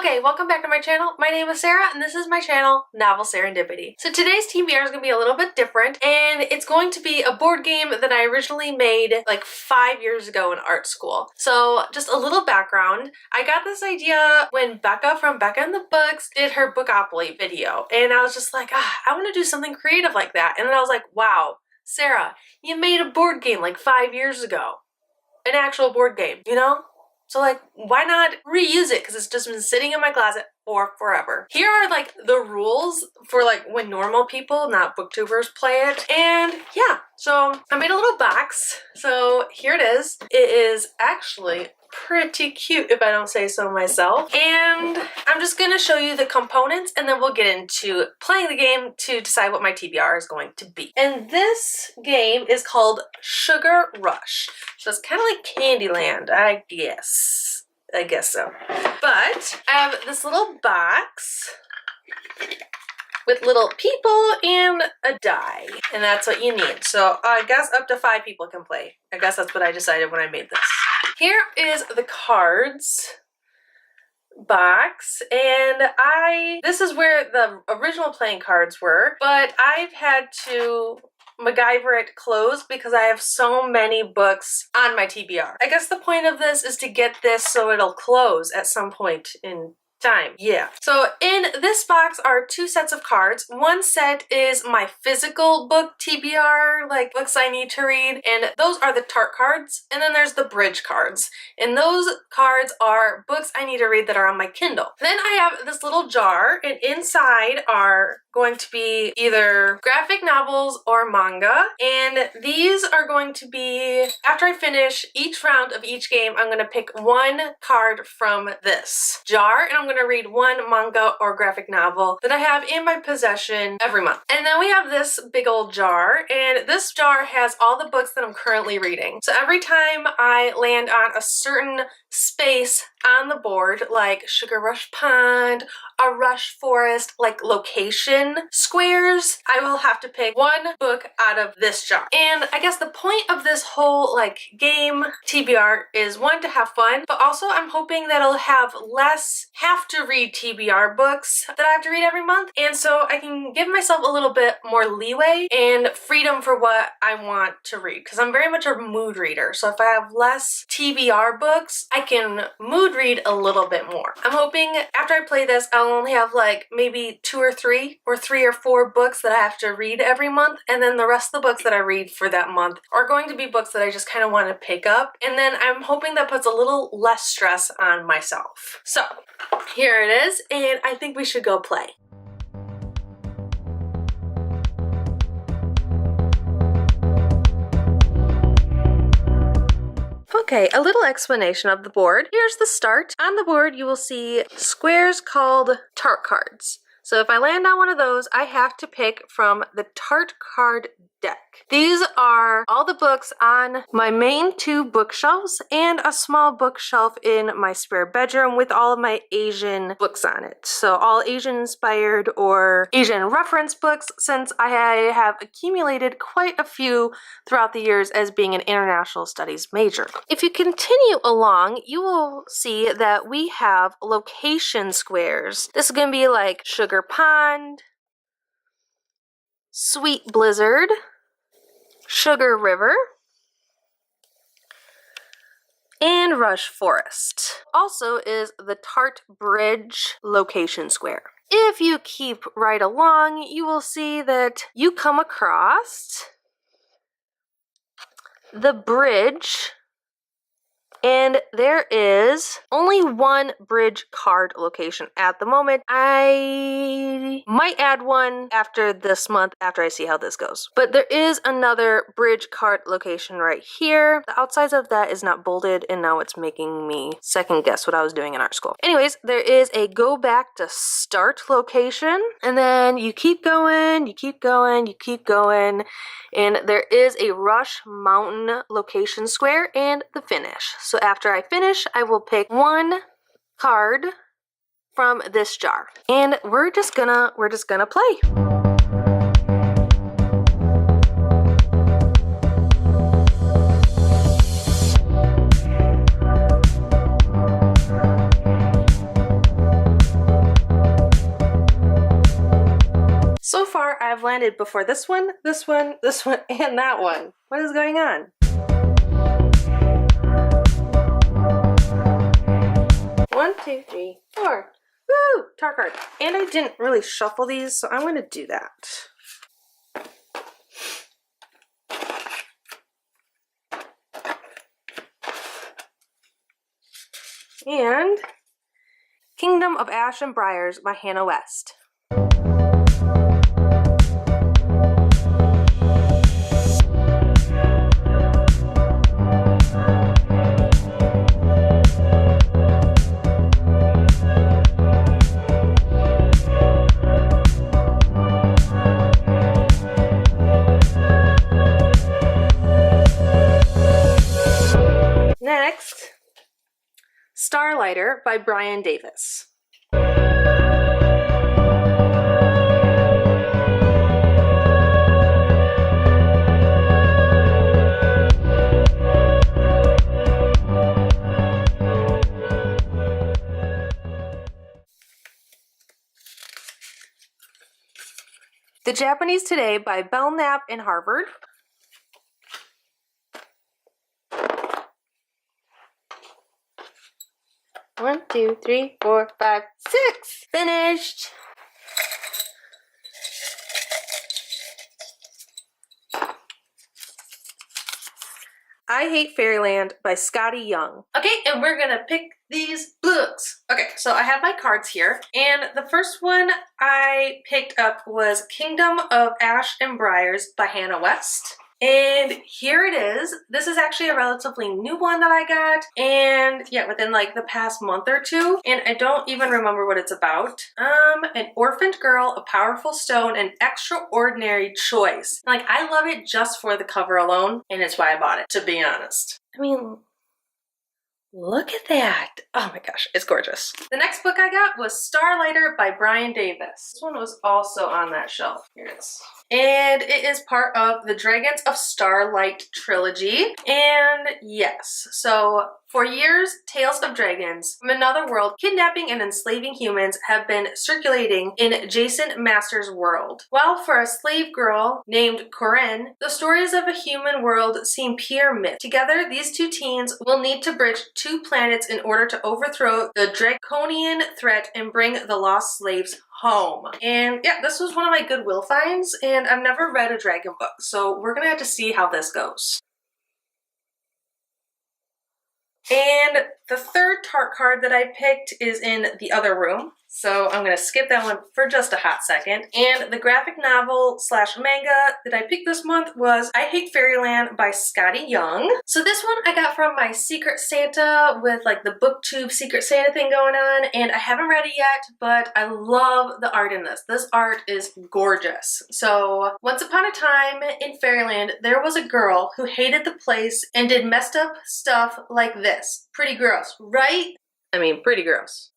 Okay, welcome back to my channel. My name is Sarah and this is my channel, Novel Serendipity. So today's TBR is going to be a little bit different and it's going to be a board game that I originally made like 5 years ago in art school. So just a little background. I got this idea when Becca from Becca and the Books did her Bookopoly video and I was just like, I want to do something creative like that. And then I was like, wow, Sarah, you made a board game like 5 years ago. An actual board game, you know? So like, why not reuse it? Because it's just been sitting in my closet for forever. Here are like the rules for like when normal people, not booktubers, play it. And yeah, so I made a little box. So here it is. It is actually pretty cute if I don't say so myself. And I'm just gonna show you the components and then we'll get into playing the game to decide what my TBR is going to be. And this game is called Sugar Rush. So it's kind of like Candyland, I guess. I guess so. But I have this little box with little people and a die. And that's what you need. So I guess up to 5 people can play. I guess that's what I decided when I made this. Here is the cards box, and this is where the original playing cards were, but I've had to MacGyver it closed because I have so many books on my TBR. I guess the point of this is to get this so it'll close at some point in time. Yeah. So in this box are 2 sets of cards. One set is my physical book TBR, like books I need to read, and those are the tart cards. And then there's the bridge cards. And those cards are books I need to read that are on my Kindle. Then I have this little jar, and inside are going to be either graphic novels or manga. And these are going to be, after I finish each round of each game, I'm going to pick 1 card from this jar, and I'm going to read 1 manga or graphic novel that I have in my possession every month. And then we have this big old jar, and this jar has all the books that I'm currently reading. So every time I land on a certain space on the board, like Sugar Rush Pond, a Rush Forest, like location squares, I will have to pick 1 book out of this jar. And I guess the point of this whole like game TBR is 1, to have fun, but also I'm hoping that I'll have less have to read TBR books that I have to read every month, and so I can give myself a little bit more leeway and freedom for what I want to read, because I'm very much a mood reader. So if I have less TBR books, I can mood read a little bit more. I'm hoping after I play this, I'll only have like maybe 2 or 3 or 3 or 4 books that I have to read every month, and then the rest of the books that I read for that month are going to be books that I just kind of want to pick up, and then I'm hoping that puts a little less stress on myself. So here it is, and I think we should go play. Okay, a little explanation of the board. Here's the start. On the board, you will see squares called tart cards. So if I land on one of those, I have to pick from the tart card deck. These are all the books on my main 2 bookshelves and a small bookshelf in my spare bedroom with all of my Asian books on it. So all Asian inspired or Asian reference books, since I have accumulated quite a few throughout the years as being an international studies major. If you continue along, you will see that we have location squares. This is going to be like Sugar Pond, Sweet Blizzard, Sugar River, and Rush Forest. Also is the Tart Bridge location square. If you keep right along, you will see that you come across the bridge, and there is only 1 bridge card location at the moment. I might add 1 after this month, after I see how this goes. But there is another bridge card location right here. The outsides of that is not bolded, and now it's making me second guess what I was doing in art school. Anyways, there is a go back to start location, and then you keep going, you keep going, you keep going, and there is a Rush Mountain location square and the finish. So after I finish, I will pick 1 card from this jar, and we're just gonna play. I've landed before this one, this one, this one, and that one. What is going on? One, two, three, four. Woo! Tar card. And I didn't really shuffle these, so I'm going to do that. And Kingdom of Ash and Briars by Hannah West. Next, Starlighter by Brian Davis. The Japanese Today by Belknap and Harvard. One, two, three, four, five, six. Finished. I Hate Fairyland by Scotty Young. Okay, and we're gonna pick these books. Okay, so I have my cards here, and the first one I picked up was Kingdom of Ash and Briars by Hannah West. And here it is. This is actually a relatively new one that I got, and yeah, within like the past month or two, and I don't even remember what it's about. An orphaned girl, a powerful stone, an extraordinary choice. Like, I love it just for the cover alone, and it's why I bought it, to be honest. I mean, look at that. Oh my gosh, it's gorgeous. The next book I got was Starlighter by Brian Davis. This one was also on that shelf. Here it is. And it is part of the Dragons of Starlight trilogy. And yes, so for years, tales of dragons from another world kidnapping and enslaving humans have been circulating in Jason Master's world. While for a slave girl named Corinne, the stories of a human world seem pure myth. Together, these two teens will need to bridge two planets in order to overthrow the draconian threat and bring the lost slaves home. And yeah, this was one of my Goodwill finds, and I've never read a dragon book, so we're gonna have to see how this goes. And the third tart card that I picked is in the other room, so I'm going to skip that one for just a hot second. And the graphic novel slash manga that I picked this month was I Hate Fairyland by Scotty Young. So this one I got from my Secret Santa with like the booktube Secret Santa thing going on, and I haven't read it yet, but I love the art in this. This art is gorgeous. So once upon a time in Fairyland, there was a girl who hated the place and did messed up stuff like this. Pretty gross, right? I mean, pretty gross.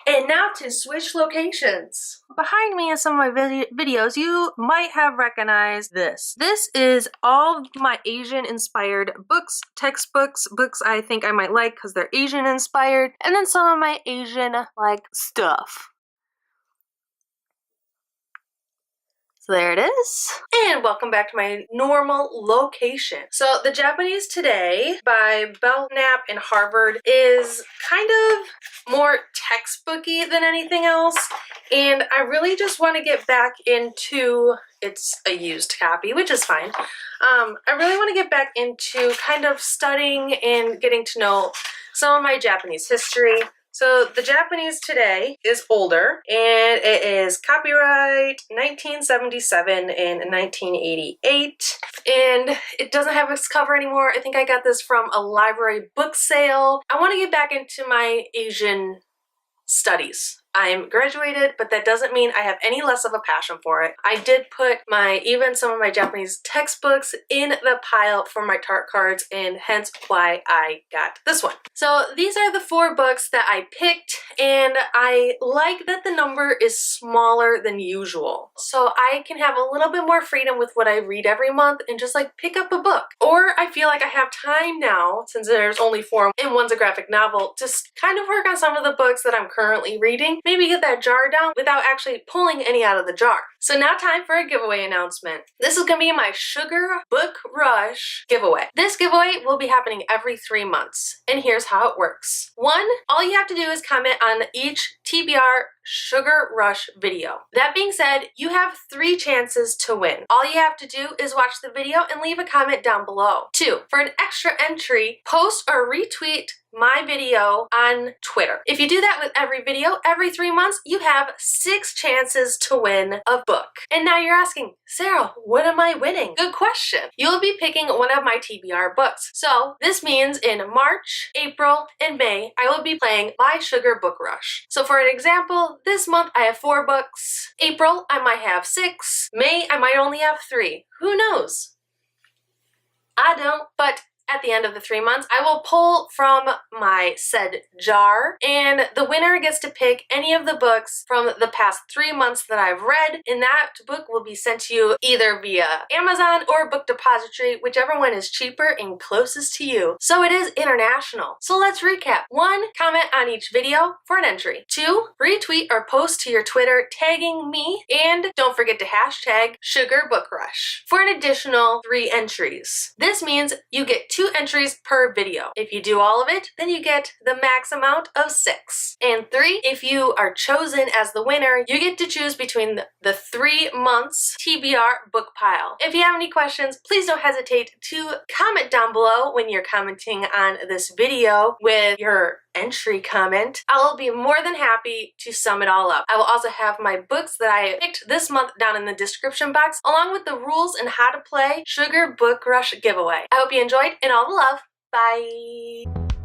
And now to switch locations. Behind me in some of my videos, you might have recognized this. This is all of my Asian inspired books, textbooks, books I think I might like because they're Asian inspired, and then some of my Asian like stuff. So there it is. And welcome back to my normal location. So the Japanese Today by Belknap and Harvard is kind of more textbooky than anything else. And I really just want to get back into, it's a used copy, which is fine. I really want to get back into kind of studying and getting to know some of my Japanese history. So the Japanese Today is older, and it is copyright 1977 and 1988, and it doesn't have its cover anymore. I think I got this from a library book sale. I want to get back into my Asian studies. I'm graduated, but that doesn't mean I have any less of a passion for it. I did put even some of my Japanese textbooks in the pile for my tart cards, and hence why I got this one. So these are the 4 books that I picked, and I like that the number is smaller than usual. So I can have a little bit more freedom with what I read every month and just like pick up a book. Or I feel like I have time now, since there's only 4 and one's a graphic novel, to kind of work on some of the books that I'm currently reading. Maybe get that jar down without actually pulling any out of the jar. So now time for a giveaway announcement. This is gonna be my Sugar Book Rush giveaway. This giveaway will be happening every 3 months, and here's how it works. 1, all you have to do is comment on each TBR Sugar Rush video. That being said, you have 3 chances to win. All you have to do is watch the video and leave a comment down below. 2, for an extra entry, post or retweet my video on Twitter. If you do that with every video, every 3 months, you have 6 chances to win a book. And now you're asking, Sarah, what am I winning? Good question. You'll be picking one of my TBR books. So this means in March, April, and May, I will be playing my Sugar Book Rush. So for an example, this month I have 4 books. April, I might have 6. May, I might only have 3. Who knows? I don't, but at the end of the 3 months, I will pull from my said jar, and the winner gets to pick any of the books from the past 3 months that I've read, and that book will be sent to you either via Amazon or Book Depository, whichever one is cheaper and closest to you. So it is international. So let's recap. 1, comment on each video for an entry. 2, retweet or post to your Twitter tagging me, and don't forget to hashtag Sugar Book Rush for an additional 3 entries. This means you get 2 entries per video. If you do all of it, then you get the max amount of 6. And 3, if you are chosen as the winner, you get to choose between the 3 months TBR book pile. If you have any questions, please don't hesitate to comment down below when you're commenting on this video with your entry comment. I will be more than happy to sum it all up. I will also have my books that I picked this month down in the description box, along with the rules and how to play Sugar Book Rush giveaway. I hope you enjoyed, and all the love. Bye!